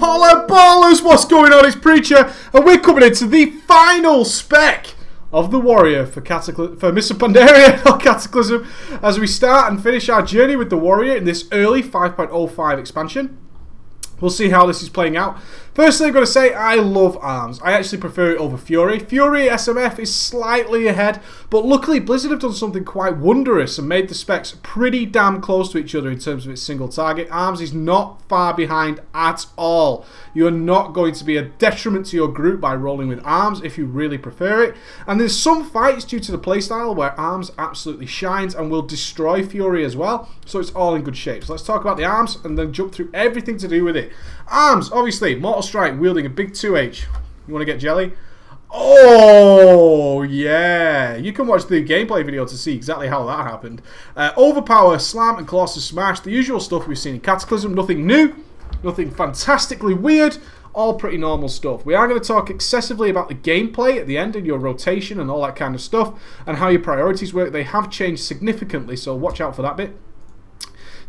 Holla ballers, what's going on? It's Preacher, and we're coming into the final spec of the Warrior for Mr. Pandaria, not Cataclysm, as we start and finish our journey with the Warrior in this early 5.05 expansion. We'll see how this is playing out. Firstly, I'm going to say I love Arms. I actually prefer it over Fury. Fury SMF is slightly ahead, but luckily Blizzard have done something quite wondrous and made the specs pretty damn close to each other in terms of its single target. Arms is not far behind at all. You are not going to be a detriment to your group by rolling with Arms if you really prefer it. And there's some fights due to the playstyle where Arms absolutely shines and will destroy Fury as well. So it's all in good shape. So let's talk about the Arms and then jump through everything to do with it. Arms, obviously, Mortal Strike, wielding a big 2H. You want to get jelly? Oh, yeah. You can watch the gameplay video to see exactly how that happened. Overpower, Slam, and Colossus Smash. The usual stuff we've seen in Cataclysm. Nothing new. Nothing fantastically weird. All pretty normal stuff. We are going to talk excessively about the gameplay at the end and your rotation and all that kind of stuff. And how your priorities work. They have changed significantly, so watch out for that bit.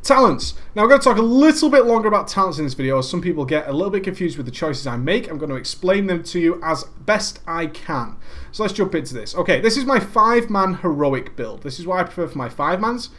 Talents. Now I'm going to talk a little bit longer about talents in this video as some people get a little bit confused with the choices I make. I'm going to explain them to you as best I can. So let's jump into this. Okay, this is my 5-man heroic build. This is what I prefer for my 5-mans.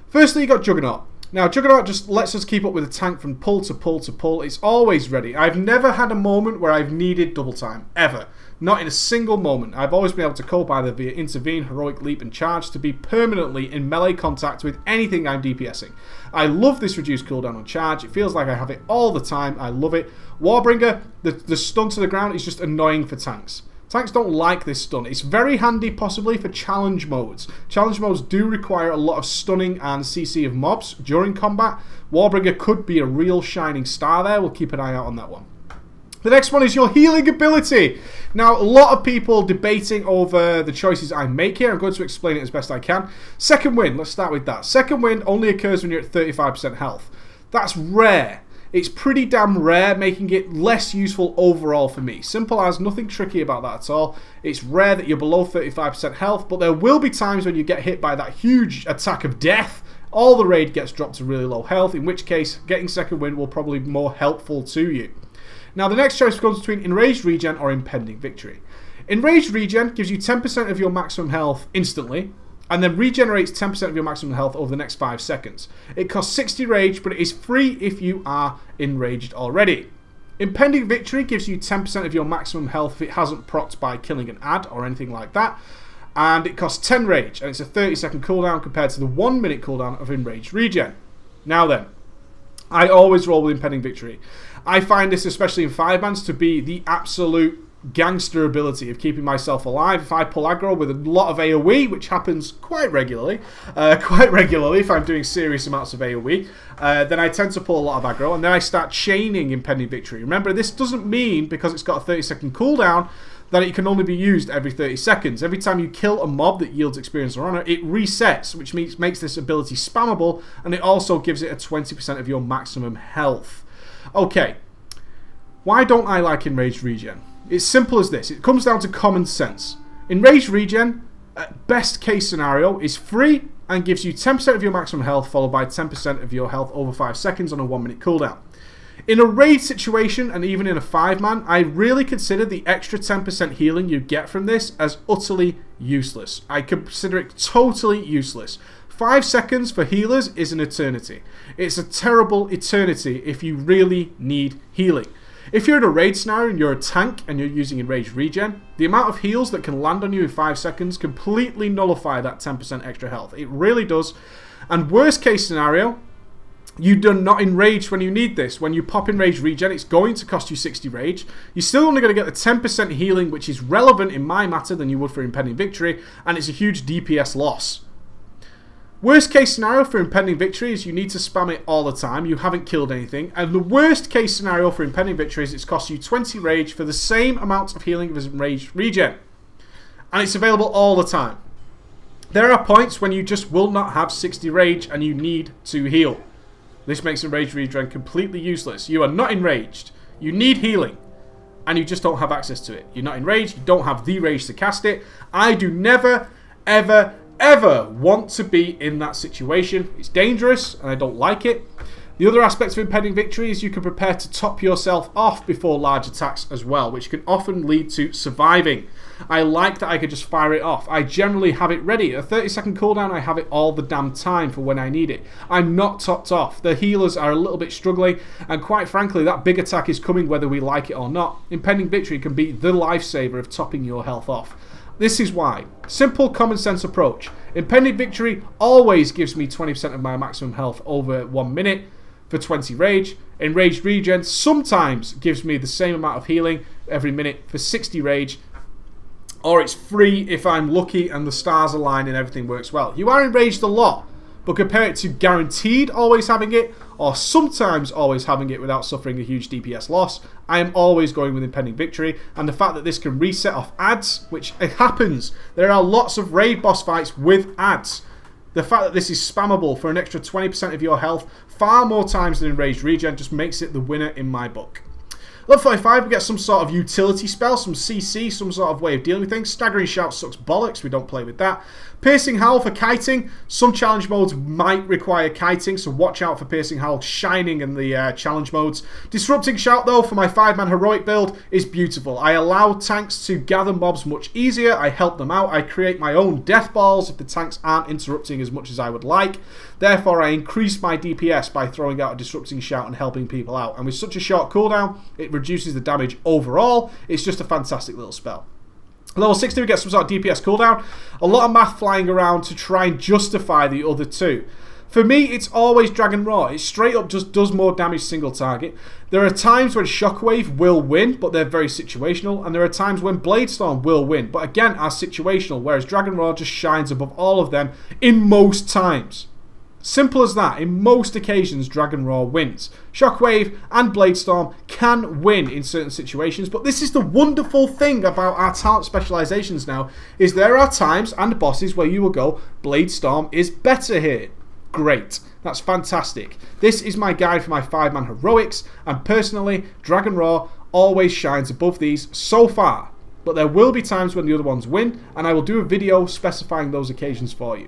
Firstly, you got Juggernaut. Now, Juggernaut just lets us keep up with the tank from pull to pull to pull. It's always ready. I've never had a moment where I've needed double time, ever. Not in a single moment. I've always been able to cope either via Intervene, Heroic Leap, and Charge to be permanently in melee contact with anything I'm DPSing. I love this reduced cooldown on Charge. It feels like I have it all the time. I love it. Warbringer, the stun to the ground is just annoying for tanks. Tanks don't like this stun. It's very handy possibly for challenge modes. Challenge modes do require a lot of stunning and CC of mobs during combat. Warbringer could be a real shining star there. We'll keep an eye out on that one. The next one is your healing ability. Now, a lot of people debating over the choices I make here. I'm going to explain it as best I can. Second Wind, let's start with that. Second Wind only occurs when you're at 35% health. That's rare. It's pretty damn rare, making it less useful overall for me. Simple as, nothing tricky about that at all. It's rare that you're below 35% health, but there will be times when you get hit by that huge attack of death. All the raid gets dropped to really low health, in which case getting Second Wind will probably be more helpful to you. Now, the next choice goes between Enraged Regen or Impending Victory. Enraged Regen gives you 10% of your maximum health instantly, and then regenerates 10% of your maximum health over the next 5 seconds. It costs 60 rage, but it is free if you are enraged already. Impending Victory gives you 10% of your maximum health if it hasn't procced by killing an ad or anything like that. And it costs 10 rage, and it's a 30-second cooldown compared to the 1-minute cooldown of Enraged Regen. Now then, I always roll with Impending Victory. I find this, especially in 5-mans, to be the absolute gangster ability of keeping myself alive. If I pull aggro with a lot of AoE, which happens quite regularly if I'm doing serious amounts of AoE, then I tend to pull a lot of aggro, and then I start chaining Impending Victory. Remember, this doesn't mean, because it's got a 30-second cooldown, that it can only be used every 30 seconds. Every time you kill a mob that yields experience or honor, it resets, which makes this ability spammable, and it also gives it a 20% of your maximum health. Okay, why don't I like Enraged Regen? It's simple as this. It comes down to common sense. Enraged Regen, at best case scenario, is free and gives you 10% of your maximum health followed by 10% of your health over 5 seconds on a 1-minute cooldown. In a raid situation, and even in a 5-man, I really consider the extra 10% healing you get from this as utterly useless. I consider it totally useless. 5 seconds for healers is an eternity. It's a terrible eternity if you really need healing. If you're in a raid scenario and you're a tank and you're using Enraged Regen, the amount of heals that can land on you in 5 seconds completely nullify that 10% extra health. It really does. And worst case scenario, you're not enraged when you need this. When you pop Enraged Regen, it's going to cost you 60 rage. You're still only going to get the 10% healing, which is relevant in my matter than you would for Impending Victory, and it's a huge DPS loss. Worst case scenario for Impending Victory is you need to spam it all the time. You haven't killed anything. And the worst case scenario for Impending Victory is it's cost you 20 rage for the same amount of healing as Enraged Regen. And it's available all the time. There are points when you just will not have 60 rage and you need to heal. This makes Enraged Regen completely useless. You are not enraged. You need healing. And you just don't have access to it. You're not enraged. You don't have the rage to cast it. I do never, ever want to be in that situation. It's dangerous and I don't like it. The other aspect of impending victory is you can prepare to top yourself off before large attacks as well, which can often lead to surviving. I like that I can just fire it off. I generally have it ready. A 30-second cooldown, I have it all the damn time for when I need it. I'm not topped off. The healers are a little bit struggling, and quite frankly, that big attack is coming whether we like it or not. Impending victory can be the lifesaver of topping your health off. This is why. Simple common sense approach. Impending victory always gives me 20% of my maximum health over 1 minute for 20 rage. Enraged regen sometimes gives me the same amount of healing every minute for 60 rage. Or it's free if I'm lucky and the stars align and everything works well. You are enraged a lot, but compare it to guaranteed always having it, or sometimes always having it without suffering a huge DPS loss. I am always going with impending victory, and the fact that this can reset off ads, which it happens. There are lots of raid boss fights with ads. The fact that this is spammable for an extra 20% of your health far more times than enraged regen just makes it the winner in my book. Level 45, we get some sort of utility spell, some CC, some sort of way of dealing with things. Staggering Shout sucks bollocks, we don't play with that. Piercing Howl for kiting. Some challenge modes might require kiting, so watch out for Piercing Howl shining in the challenge modes. Disrupting Shout, though, for my 5-man heroic build is beautiful. I allow tanks to gather mobs much easier. I help them out. I create my own death balls if the tanks aren't interrupting as much as I would like. Therefore, I increase my DPS by throwing out a Disrupting Shout and helping people out. And with such a short cooldown, it reduces the damage overall. It's just a fantastic little spell. Level 60, we get some sort of DPS cooldown. A lot of math flying around to try and justify the other two. For me, it's always Dragon Roar. It straight up just does more damage single target. There are times when Shockwave will win, but they're very situational. And there are times when Bladestorm will win, but again are situational, whereas Dragon Roar just shines above all of them in most times. Simple as that. In most occasions, Dragon Roar wins. Shockwave and Bladestorm can win in certain situations, but this is the wonderful thing about our talent specializations now, is there are times and bosses where you will go, Bladestorm is better here. Great. That's fantastic. This is my guide for my 5-man heroics, and personally, Dragon Roar always shines above these so far. But there will be times when the other ones win, and I will do a video specifying those occasions for you.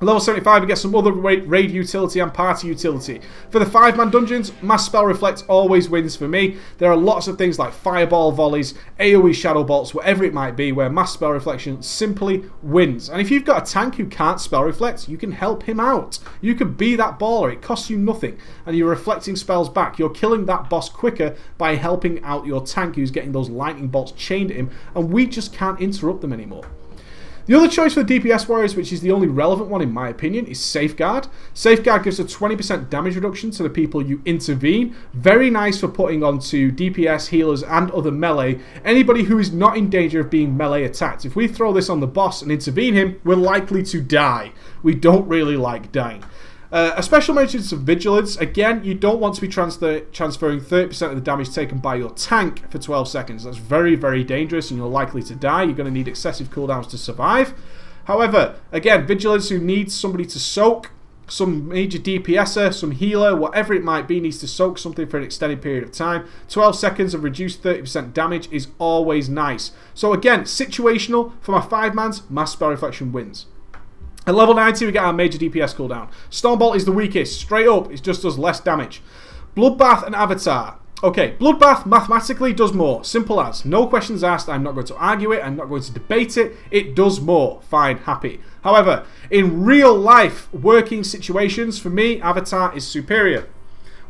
Level 75, we get some other raid utility and party utility. For the 5-man dungeons, Mass Spell Reflect always wins for me. There are lots of things like Fireball Volleys, AoE Shadow Bolts, whatever it might be, where Mass Spell Reflection simply wins. And if you've got a tank who can't Spell Reflect, you can help him out. You can be that baller, it costs you nothing, and you're reflecting spells back. You're killing that boss quicker by helping out your tank who's getting those lightning bolts chained at him, and we just can't interrupt them anymore. The other choice for the DPS warriors, which is the only relevant one in my opinion, is Safeguard. Safeguard gives a 20% damage reduction to the people you intervene. Very nice for putting onto DPS, healers and other melee. Anybody who is not in danger of being melee attacked. If we throw this on the boss and intervene him, we're likely to die. We don't really like dying. A special mention to Vigilance. Again, you don't want to be transferring 30% of the damage taken by your tank for 12 seconds. That's very, very dangerous and you're likely to die. You're going to need excessive cooldowns to survive. However, again, Vigilance who needs somebody to soak, some major DPSer, some healer, whatever it might be, needs to soak something for an extended period of time. 12 seconds of reduced 30% damage is always nice. So again, situational. For my 5-mans, Mass Spell Reflection wins. At level 90, we get our major DPS cooldown. Stormbolt is the weakest. Straight up, it just does less damage. Bloodbath and Avatar. Okay, Bloodbath mathematically does more. Simple as. No questions asked. I'm not going to argue it. I'm not going to debate it. It does more. Fine, happy. However, in real life working situations, for me, Avatar is superior.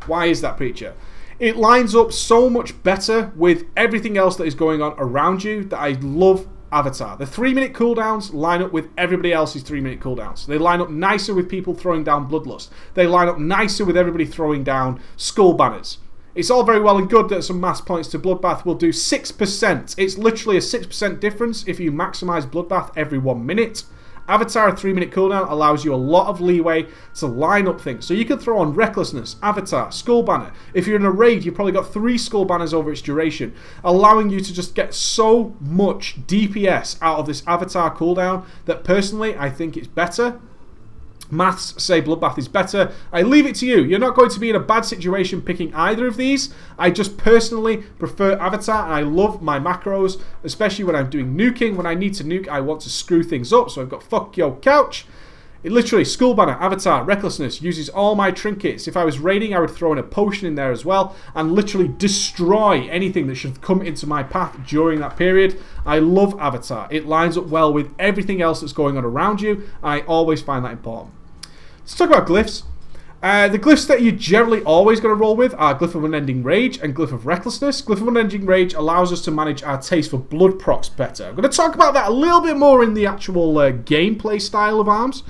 Why is that, Preacher? It lines up so much better with everything else that is going on around you that I love Avatar. The 3-minute cooldowns line up with everybody else's 3-minute cooldowns. They line up nicer with people throwing down Bloodlust. They line up nicer with everybody throwing down Skull Banners. It's all very well and good that some mass points to Bloodbath will do 6%. It's literally a 6% difference if you maximise Bloodbath every 1 minute. Avatar, a 3-minute cooldown, allows you a lot of leeway to line up things. So you can throw on Recklessness, Avatar, Skull Banner. If you're in a raid, you've probably got 3 Skull Banners over its duration, allowing you to just get so much DPS out of this Avatar cooldown that personally I think it's better. Maths say Bloodbath is better. I leave it to you. You're not going to be in a bad situation picking either of these. I just personally prefer Avatar, and I love my macros, especially when I'm doing nuking. When I need to nuke, I want to screw things up, so I've got Fuck Your Couch. It literally, Skull Banner, Avatar, Recklessness, uses all my trinkets. If I was raiding, I would throw in a potion in there as well and literally destroy anything that should come into my path during that period. I love Avatar. It lines up well with everything else that's going on around you. I always find that important. Let's talk about glyphs. The glyphs that you're generally always going to roll with are Glyph of Unending Rage and Glyph of Recklessness. Glyph of Unending Rage allows us to manage our taste for blood procs better. I'm going to talk about that a little bit more in the actual gameplay style of arms.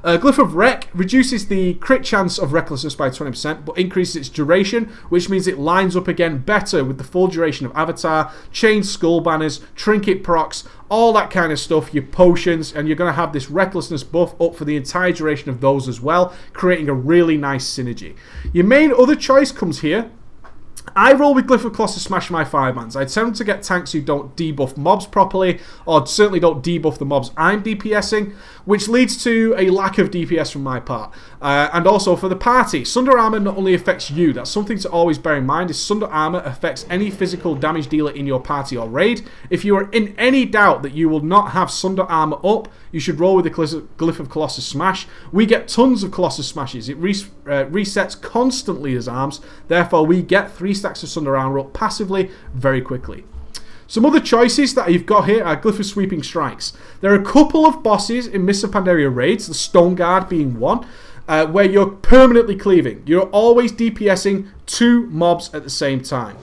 Glyph of Wreck reduces the crit chance of Recklessness by 20%, but increases its duration, which means it lines up again better with the full duration of Avatar, Chain Skull Banners, Trinket procs, all that kind of stuff, your potions, and you're going to have this Recklessness buff up for the entire duration of those as well, creating a really nice synergy. Your main other choice comes here. I roll with Glyph of Colossus Smash for my 5-mans. I tend to get tanks who don't debuff mobs properly, or certainly don't debuff the mobs I'm DPSing, which leads to a lack of DPS from my part. And also for the party, Sunder Armor not only affects you, that's something to always bear in mind, is Sunder Armor affects any physical damage dealer in your party or raid. If you are in any doubt that you will not have Sunder Armor up, you should roll with the Glyph of Colossus Smash. We get tons of Colossus Smashes. It resets constantly as arms, therefore we get 3 stacks of Sunder Armor up passively very quickly. Some other choices that you've got here are Glyph of Sweeping Strikes. There are a couple of bosses in Mists of Pandaria raids, the Stone Guard being one, where you're permanently cleaving. You're always DPSing 2 mobs at the same time.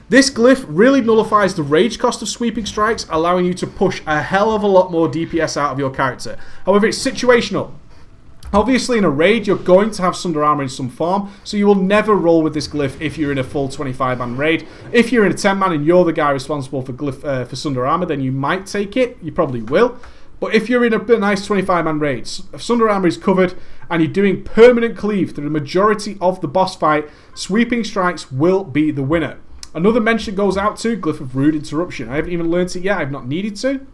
This glyph really nullifies the rage cost of Sweeping Strikes, allowing you to push a hell of a lot more DPS out of your character. However, it's situational. Obviously, in a raid, you're going to have Sunder Armor in some form, so you will never roll with this glyph if you're in a full 25-man raid. If you're in a 10-man and you're the guy responsible for glyph for Sunder Armor, then you might take it. You probably will. But if you're in a nice 25-man raid, if Sunder Armor is covered and you're doing permanent cleave through the majority of the boss fight, Sweeping Strikes will be the winner. Another mention goes out to Glyph of Rude Interruption. I haven't even learnt it yet. I've not needed to.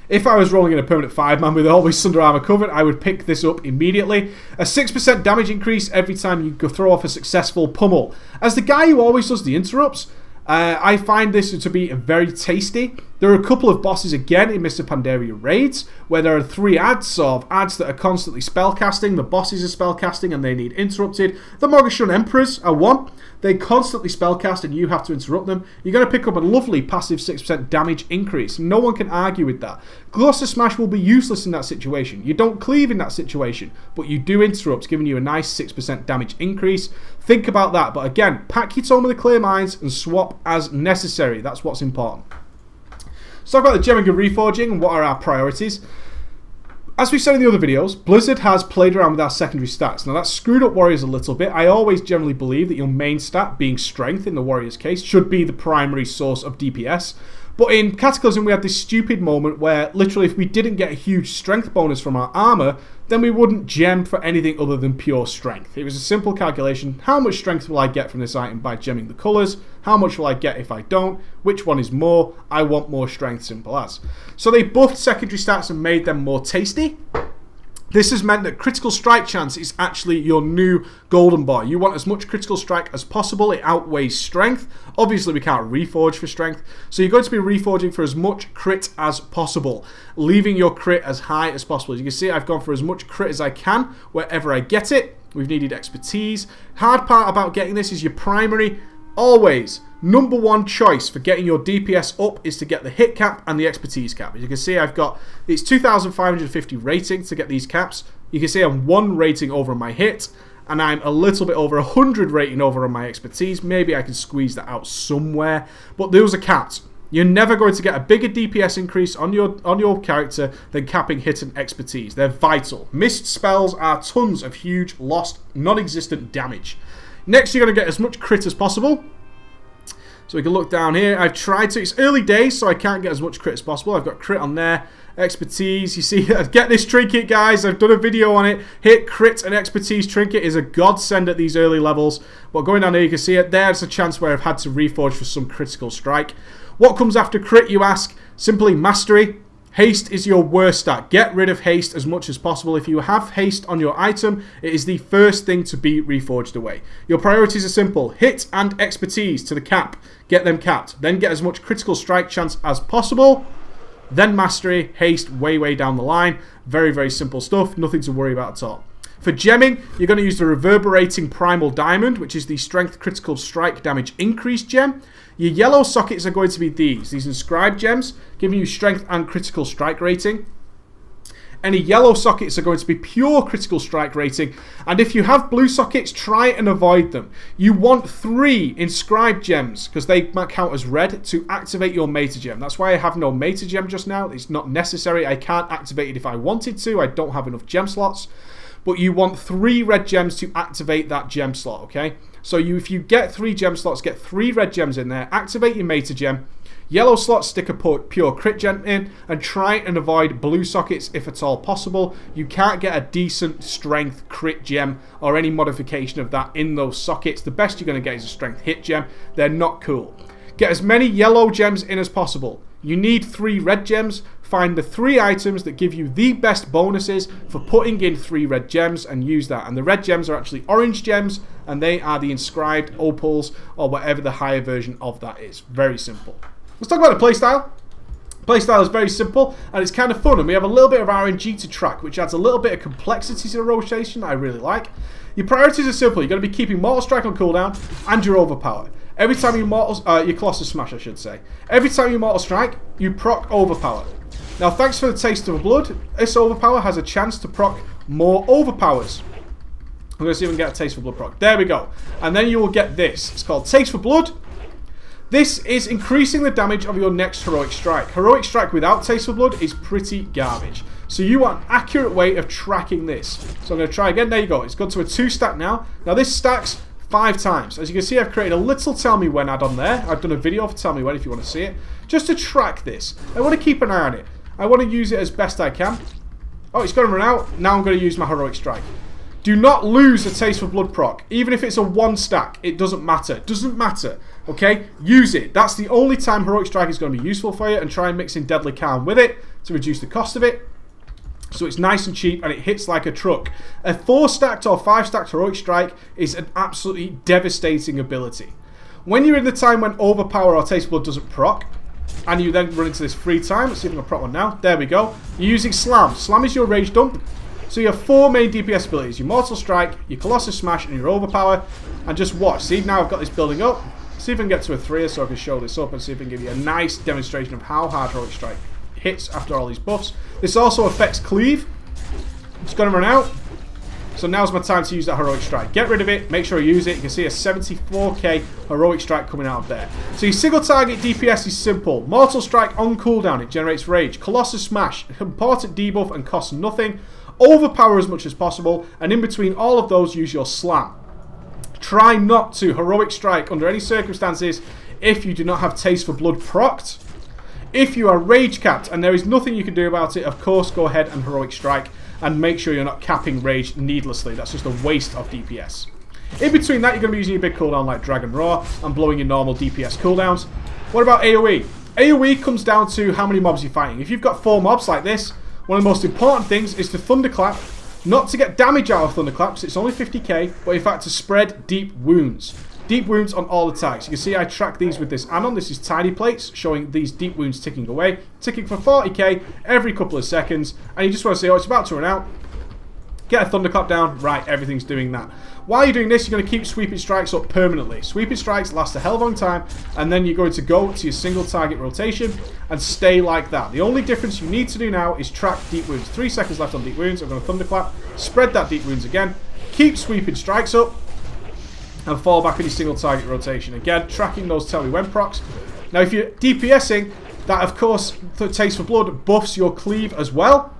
If I was rolling in a permanent 5-man with always Sunder Armor covered, I would pick this up immediately. A 6% damage increase every time you go throw off a successful pummel. As the guy who always does the interrupts, I find this to be very tasty. There are a couple of bosses again in Mists of Pandaria raids where there are 3 ads of ads that are constantly spellcasting. The bosses are spellcasting and they need interrupted. The Mogashun Emperors are one. They constantly spellcast and you have to interrupt them. You're going to pick up a lovely passive 6% damage increase. No one can argue with that. Colossus Smash will be useless in that situation. You don't cleave in that situation, but you do interrupt, giving you a nice 6% damage increase. Think about that. But again, pack your tome with the Clear Minds and swap as necessary. That's what's important. Let's talk about the gemming and reforging and what are our priorities. As we said in the other videos, Blizzard has played around with our secondary stats. Now that's screwed up warriors a little bit. I always generally believe that your main stat, being strength in the warrior's case, should be the primary source of DPS. But in Cataclysm we had this stupid moment where literally if we didn't get a huge strength bonus from our armor, then we wouldn't gem for anything other than pure strength. It was a simple calculation. How much strength will I get from this item by gemming the colours? How much will I get if I don't? Which one is more? I want more strength, simple as. So they buffed secondary stats and made them more tasty. This has meant that critical strike chance is actually your new golden boy. You want as much critical strike as possible. It outweighs strength. Obviously, we can't reforge for strength. So you're going to be reforging for as much crit as possible, leaving your crit as high as possible. As you can see, I've gone for as much crit as I can wherever I get it. We've needed expertise. Hard part about getting this is your primary. Always, number 1 choice for getting your DPS up is to get the hit cap and the expertise cap. As you can see, I've got, it's 2,550 rating to get these caps. You can see I'm 1 rating over on my hit, and I'm a little bit over 100 rating over on my expertise. Maybe I can squeeze that out somewhere, but those are capped. You're never going to get a bigger DPS increase on your character than capping hit and expertise. They're vital. Missed spells are tons of huge, lost, non-existent damage. Next, you're going to get as much crit as possible. So we can look down here. I've tried to. It's early days, so I can't get as much crit as possible. I've got crit on there. Expertise. You see, get this trinket, guys. I've done a video on it. Hit, crit, and expertise trinket is a godsend at these early levels. But going down here, you can see it. There's a chance where I've had to reforge for some critical strike. What comes after crit, you ask? Simply mastery. Haste is your worst stat. Get rid of haste as much as possible. If you have haste on your item, it is the first thing to be reforged away. Your priorities are simple. Hit and expertise to the cap. Get them capped. Then get as much critical strike chance as possible. then Mastery, Haste way down the line. Very, very simple stuff. Nothing to worry about at all. For gemming, you're going to use the Reverberating Primal Diamond, which is the Strength Critical Strike Damage Increase gem. Your yellow sockets are going to be these Inscribed gems, giving you Strength and Critical Strike rating. Any yellow sockets are going to be pure critical strike rating. And if you have blue sockets, try and avoid them. You want 3 inscribed gems, because they might count as red, to activate your meta gem. That's why I have no meta gem just now. It's not necessary. I can't activate it if I wanted to. I don't have enough gem slots. But you want 3 red gems to activate that gem slot, okay? So if you get 3 gem slots, get 3 red gems in there, activate your meta gem. Yellow slots, stick a pure crit gem in, and try and avoid blue sockets if at all possible. You can't get a decent strength crit gem or any modification of that in those sockets. The best you're going to get is a strength hit gem. They're not cool. Get as many yellow gems in as possible. You need 3 red gems. Find the 3 items that give you the best bonuses for putting in 3 red gems and use that. And the red gems are actually orange gems, and they are the inscribed opals or whatever the higher version of that is. Very simple. Let's talk about the playstyle. Playstyle is very simple and it's kind of fun, and we have a little bit of RNG to track, which adds a little bit of complexity to the rotation that I really like. Your priorities are simple. You're going to be keeping Mortal Strike on cooldown and your Overpower. Every time you your Colossus Smash, I should say. Every time you Mortal Strike, you proc Overpower. Now, thanks for the Taste of Blood, this Overpower has a chance to proc more Overpowers. I'm going to see if we can get a Taste for Blood proc. There we go. And then you will get this. It's called Taste for Blood. This is increasing the damage of your next Heroic Strike. Heroic Strike without Taste for Blood is pretty garbage. So you want an accurate way of tracking this. So I'm going to try again. There you go. It's gone to a 2 stack now. Now this stacks 5 times. As you can see, I've created a little Tell Me When add-on there. I've done a video for Tell Me When if you want to see it. Just to track this. I want to keep an eye on it. I want to use it as best I can. Oh, it's going to run out. Now I'm going to use my Heroic Strike. Do not lose a Taste for Blood proc. Even if it's a 1 stack, it doesn't matter. Doesn't matter. Okay? Use it. That's the only time Heroic Strike is going to be useful for you, and try and mix in Deadly Calm with it to reduce the cost of it. So it's nice and cheap and it hits like a truck. A 4 stacked or 5 stacked Heroic Strike is an absolutely devastating ability. When you're in the time when Overpower or Taste for Blood doesn't proc, and you then run into this free time, let's see if I can proc one now. There we go. You're using Slam. Slam is your rage dump. So you have 4 main DPS abilities. Your Mortal Strike, your Colossus Smash, and your Overpower. And just watch. See, now I've got this building up. See if I can get to a 3 so I can show this up and see if I can give you a nice demonstration of how hard Heroic Strike hits after all these buffs. This also affects Cleave. It's going to run out. So now's my time to use that Heroic Strike. Get rid of it. Make sure you use it. You can see a 74k Heroic Strike coming out of there. So your single target DPS is simple. Mortal Strike on cooldown. It generates rage. Colossus Smash. Important debuff and costs nothing. Overpower as much as possible. And in between all of those, use your Slam. Try not to Heroic Strike under any circumstances if you do not have Taste for Blood procced. If you are rage capped and there is nothing you can do about it, of course go ahead and Heroic Strike and make sure you're not capping rage needlessly. That's just a waste of DPS. In between that, you're going to be using a big cooldown like Dragon Roar and blowing your normal DPS cooldowns. What about AoE? AoE comes down to how many mobs you're fighting. If you've got 4 mobs like this, one of the most important things is to Thunderclap. Not to get damage out of Thunderclaps, it's only 50k, but in fact to spread deep wounds. Deep wounds on all attacks. You can see I track these with this anon. This is tiny plates showing these deep wounds ticking away. Ticking for 40k every couple of seconds. And you just want to say, oh, it's about to run out. Get a Thunderclap down. Right, everything's doing that. While you're doing this, you're going to keep Sweeping Strikes up permanently. Sweeping Strikes last a hell of a long time. And then you're going to go to your single target rotation and stay like that. The only difference you need to do now is track deep wounds. 3 seconds left on deep wounds. I'm going to Thunderclap. Spread that deep wounds again. Keep Sweeping Strikes up. And fall back in your single target rotation. Again, tracking those Tell Me When procs. Now, if you're DPSing, that of course, Taste for Blood buffs your Cleave as well.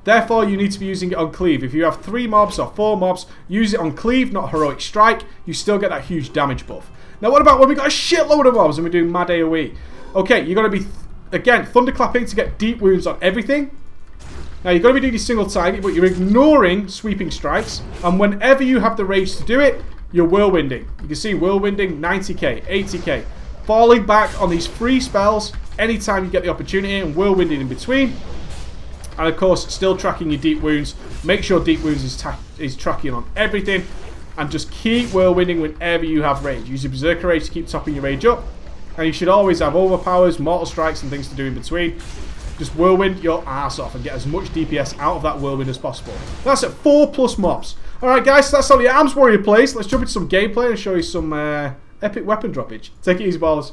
Therefore, you need to be using it on Cleave. If you have 3 mobs or 4 mobs, use it on Cleave, not Heroic Strike. You still get that huge damage buff. Now, what about when we got a shitload of mobs and we're doing mad AoE? Okay, you're going to be, again, Thunderclapping to get deep wounds on everything. Now, you're going to be doing your single target, but you're ignoring Sweeping Strikes. And whenever you have the rage to do it, you're whirlwinding. You can see whirlwinding 90k, 80k. Falling back on these free spells anytime you get the opportunity and whirlwinding in between. And of course, still tracking your deep wounds. Make sure deep wounds is tracking on everything. And just keep whirlwinding whenever you have rage. Use your Berserker Rage to keep topping your rage up. And you should always have Overpowers, Mortal Strikes and things to do in between. just whirlwind your ass off and get as much DPS out of that whirlwind as possible. That's at 4+ mobs. Alright guys, so that's all your Arms Warrior plays. Let's jump into some gameplay and show you some epic weapon droppage. Take it easy, ballers.